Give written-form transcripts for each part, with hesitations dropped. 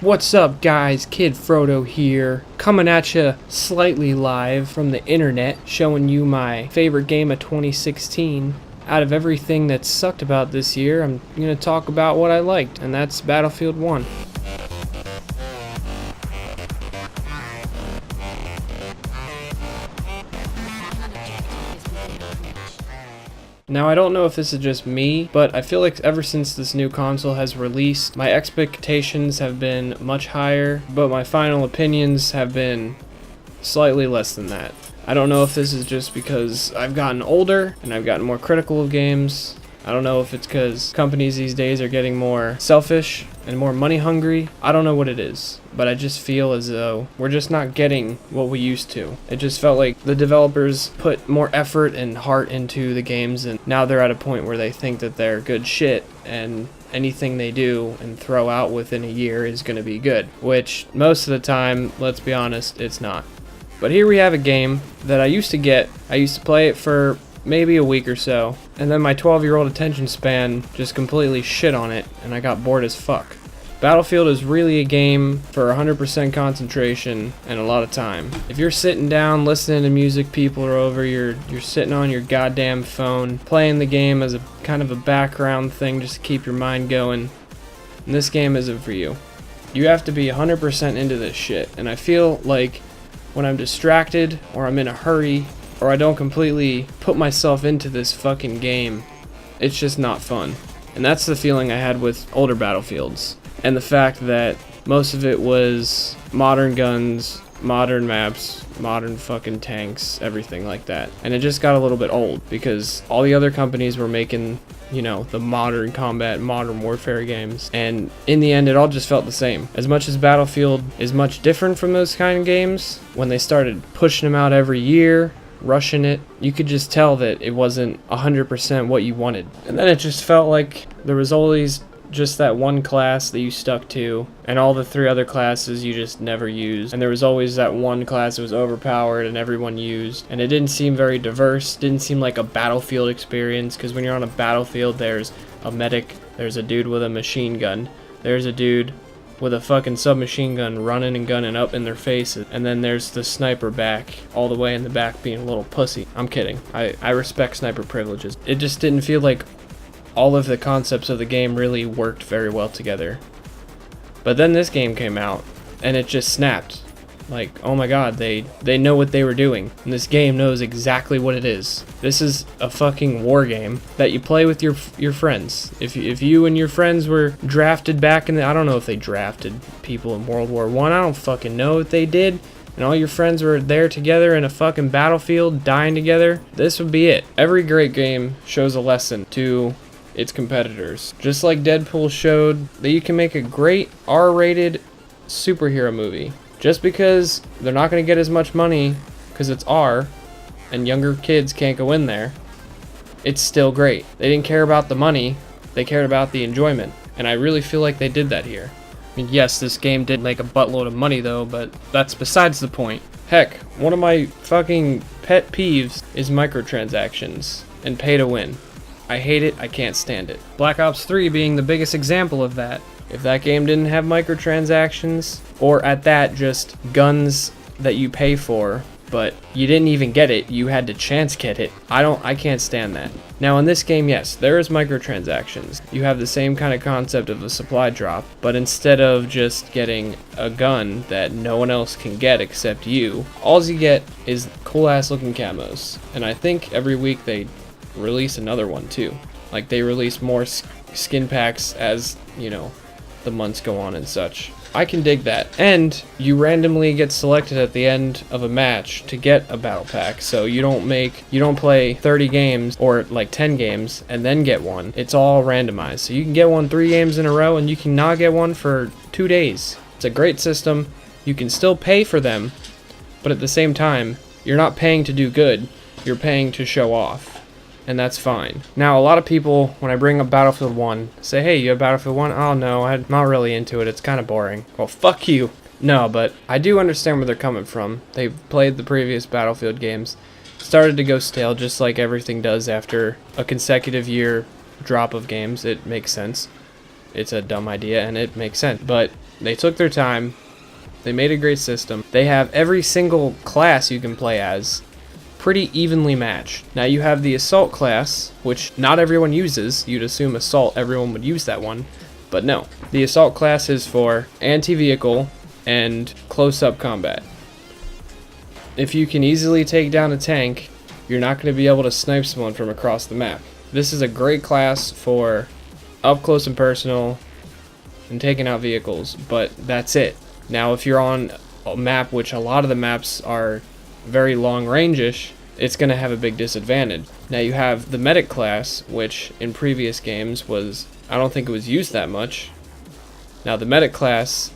What's up, guys? Kid Frodo here, coming at you slightly live from the internet, showing you my favorite game of 2016. Out of everything that sucked about this year, I'm gonna talk about what I liked, and that's Battlefield 1. Now, I don't know if this is just me, but I feel like ever since this new console has released, my expectations have been much higher, but my final opinions have been slightly less than that. I don't know if this is just because I've gotten older and I've gotten more critical of games. I don't know if it's because companies these days are getting more selfish and more money hungry. I don't know what it is, but I just feel as though we're just not getting what we used to. It just felt like the developers put more effort and heart into the games, and now they're at a point where they think that they're good shit, and anything they do and throw out within a year is going to be good, which most of the time, let's be honest, it's not. But here we have a game that I used to get. I used to play it for maybe a week or so, and then my 12-year-old attention span just completely shit on it, and I got bored as fuck. Battlefield is really a game for 100% concentration and a lot of time. If you're sitting down listening to music, people are over, you're sitting on your goddamn phone, playing the game as a kind of a background thing just to keep your mind going, and this game isn't for you. You have to be 100% into this shit, and I feel like when I'm distracted, or I'm in a hurry, or I don't completely put myself into this fucking game, it's just not fun. And that's the feeling I had with older Battlefields. And the fact that most of it was modern guns, modern maps, modern fucking tanks, everything like that. And it just got a little bit old because all the other companies were making, the modern combat, modern warfare games. And in the end, it all just felt the same. As much as Battlefield is much different from those kind of games, when they started pushing them out every year, rushing it, you could just tell that it wasn't 100% what you wanted. And then it just felt like there was always just that one class that you stuck to, and all the three other classes you just never used. And there was always that one class that was overpowered and everyone used. And it didn't seem very diverse, didn't seem like a Battlefield experience, because when you're on a battlefield, there's a medic, there's a dude with a machine gun, there's a dude with a fucking submachine gun running and gunning up in their faces, and then there's the sniper back, all the way in the back being a little pussy. I'm kidding. I respect sniper privileges. It just didn't feel like all of the concepts of the game really worked very well together. But then this game came out, and it just snapped. Like, oh my god, they know what they were doing, and this game knows exactly what it is. This is a fucking war game that you play with your friends. If you and your friends were drafted back in the, I don't know if they drafted people in World War I don't fucking know if they did, and all your friends were there together in a fucking battlefield, dying together, this would be it. Every great game shows a lesson to its competitors. Just like Deadpool showed that you can make a great R-rated superhero movie. Just because they're not going to get as much money because it's R and younger kids can't go in there, it's still great. They didn't care about the money, they cared about the enjoyment. And I really feel like they did that here. I mean, yes, this game did make a buttload of money though, but that's besides the point. Heck, one of my fucking pet peeves is microtransactions and pay to win. I hate it, I can't stand it. Black Ops 3 being the biggest example of that. If that game didn't have microtransactions, or at that, just guns that you pay for, but you didn't even get it, you had to chance get it, I can't stand that. Now in this game, yes, there is microtransactions. You have the same kind of concept of a supply drop, but instead of just getting a gun that no one else can get except you, all you get is cool ass looking camos. And I think every week they release another one too. Like they release more skin packs as, the months go on and such. I can dig that. And you randomly get selected at the end of a match to get a battle pack. So you don't play 30 games or like 10 games and then get one. It's all randomized. So you can get one 3 games in a row and you can not get one for 2 days. It's a great system. You can still pay for them, but at the same time, you're not paying to do good. You're paying to show off. And that's fine. Now, a lot of people, when I bring up Battlefield 1, say, hey, you have Battlefield 1? Oh, no, I'm not really into it. It's kind of boring. Well, fuck you. No, but I do understand where they're coming from. They've played the previous Battlefield games. Started to go stale, just like everything does after a consecutive year drop of games. It makes sense. it's a dumb idea and it makes sense. But they took their time. They made a great system. They have every single class you can play as pretty evenly matched. Now you have the assault class, which not everyone uses. You'd assume assault, everyone would use that one. But no. The assault class is for anti-vehicle and close-up combat. If you can easily take down a tank, you're not going to be able to snipe someone from across the map. This is a great class for up close and personal and taking out vehicles, but that's it. Now if you're on a map, which a lot of the maps are very long range-ish, it's going to have a big disadvantage. Now you have the medic class, which in previous games was, I don't think it was used that much. Now the medic class,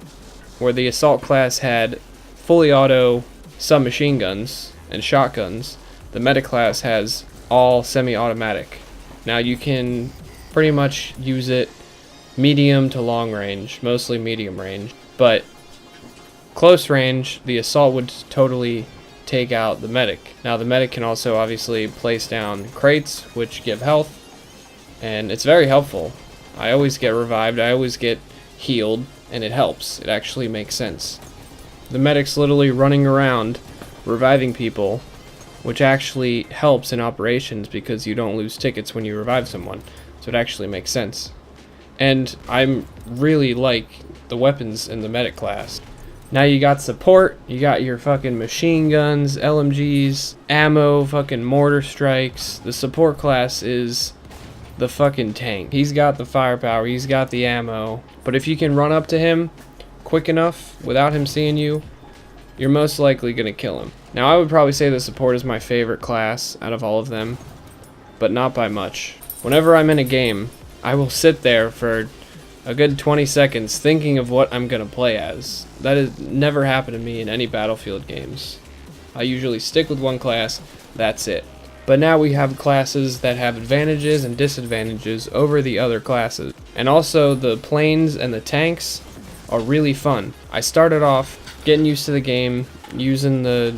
where the assault class had fully auto submachine guns and shotguns, the medic class has all semi-automatic. Now you can pretty much use it medium to long range, mostly medium range, but close range, the assault would totally take out the medic. Now the medic can also obviously place down crates, which give health, and it's very helpful. I always get revived, I always get healed, and it helps. It actually makes sense. The medic's literally running around reviving people, which actually helps in operations because you don't lose tickets when you revive someone, so it actually makes sense. And I really like the weapons in the medic class. Now you got support, you got your fucking machine guns, LMGs, ammo, fucking mortar strikes. The support class is the fucking tank. He's got the firepower, he's got the ammo, but if you can run up to him quick enough without him seeing you, you're most likely gonna kill him. Now I would probably say the support is my favorite class out of all of them, but not by much. Whenever I'm in a game, I will sit there for a good 20 seconds thinking of what I'm gonna play as. That has never happened to me in any Battlefield games. I usually stick with one class, that's it. But now we have classes that have advantages and disadvantages over the other classes. And also the planes and the tanks are really fun. I started off getting used to the game, using the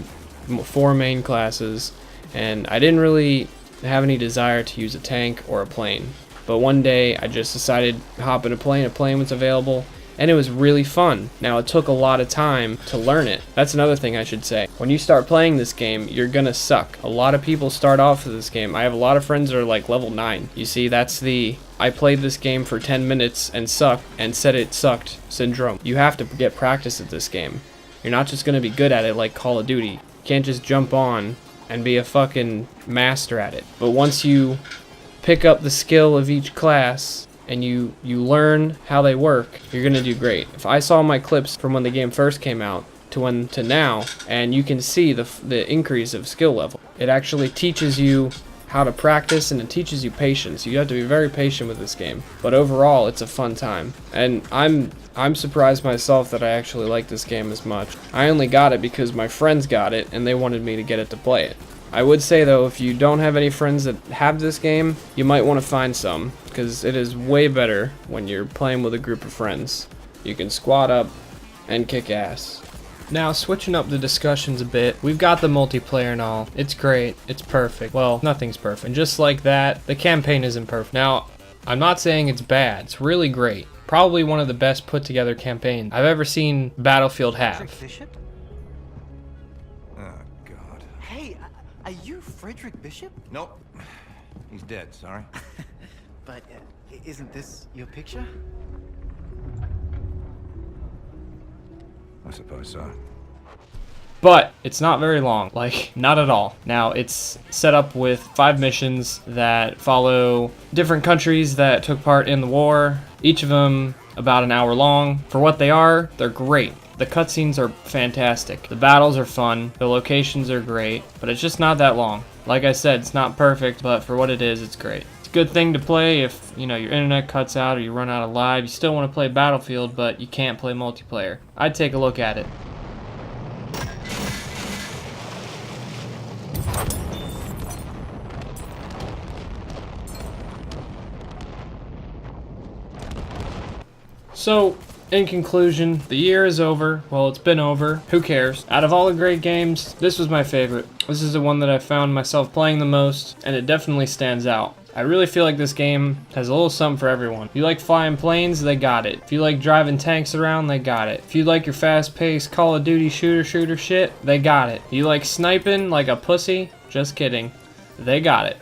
4 main classes, and I didn't really have any desire to use a tank or a plane. But one day I just decided to hop in a plane was available, and it was really fun. Now it took a lot of time to learn it. That's another thing I should say. When you start playing this game, you're gonna suck. A lot of people start off with this game. I have a lot of friends that are like level 9. You see, that's the I played this game for 10 minutes and sucked and said it sucked syndrome. You have to get practice at this game. You're not just gonna be good at it like Call of Duty. You can't just jump on and be a fucking master at it. But once you pick up the skill of each class and you learn how they work, you're gonna do great. If I saw my clips from when the game first came out to now, and you can see the increase of skill level. It actually teaches you how to practice, and it teaches you patience. You have to be very patient with this game, but overall it's a fun time. And I'm surprised myself that I actually like this game as much. I only got it because my friends got it and they wanted me to get it to play it. I would say though, if you don't have any friends that have this game, you might want to find some, because it is way better when you're playing with a group of friends. You can squad up and kick ass. Now, switching up the discussions a bit, we've got the multiplayer and all. It's great. It's perfect. Well, nothing's perfect. And just like that, the campaign isn't perfect. Now, I'm not saying it's bad. It's really great. Probably one of the best put together campaigns I've ever seen Battlefield have. Bishop? Oh, God. Hey, are you Frederick Bishop? Nope. He's dead, sorry. But isn't this your picture? I suppose so. But it's not very long, like not at all. Now it's set up with 5 missions that follow different countries that took part in the war, each of them about an hour long. For what they are, they're great. The cutscenes are fantastic. The battles are fun, the locations are great, but it's just not that long. Like I said, it's not perfect, but for what it is, it's great. It's a good thing to play if, you know, your internet cuts out or you run out of live. You still want to play Battlefield, but you can't play multiplayer. I'd take a look at it. So, in conclusion, the year is over. Well, it's been over. Who cares? Out of all the great games, this was my favorite. This is the one that I found myself playing the most, and it definitely stands out. I really feel like this game has a little something for everyone. If you like flying planes, they got it. If you like driving tanks around, they got it. If you like your fast-paced Call of Duty shooter shit, they got it. You like sniping like a pussy? Just kidding. They got it.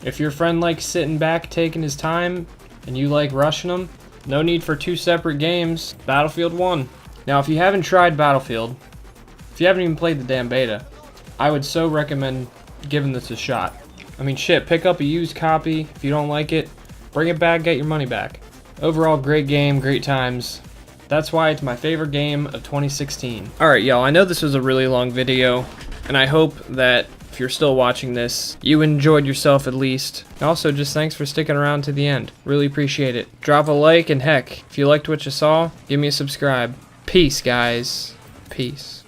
If your friend likes sitting back taking his time and you like rushing them, no need for 2 separate games. Battlefield 1. Now, if you haven't tried Battlefield, if you haven't even played the damn beta, I would so recommend giving this a shot. I mean, shit, pick up a used copy. If you don't like it, bring it back, get your money back. Overall, great game, great times. That's why it's my favorite game of 2016. Alright, y'all, I know this was a really long video, and I hope that if you're still watching this, you enjoyed yourself at least. And also, just thanks for sticking around to the end. Really appreciate it. Drop a like, and heck, if you liked what you saw, give me a subscribe. Peace, guys. Peace.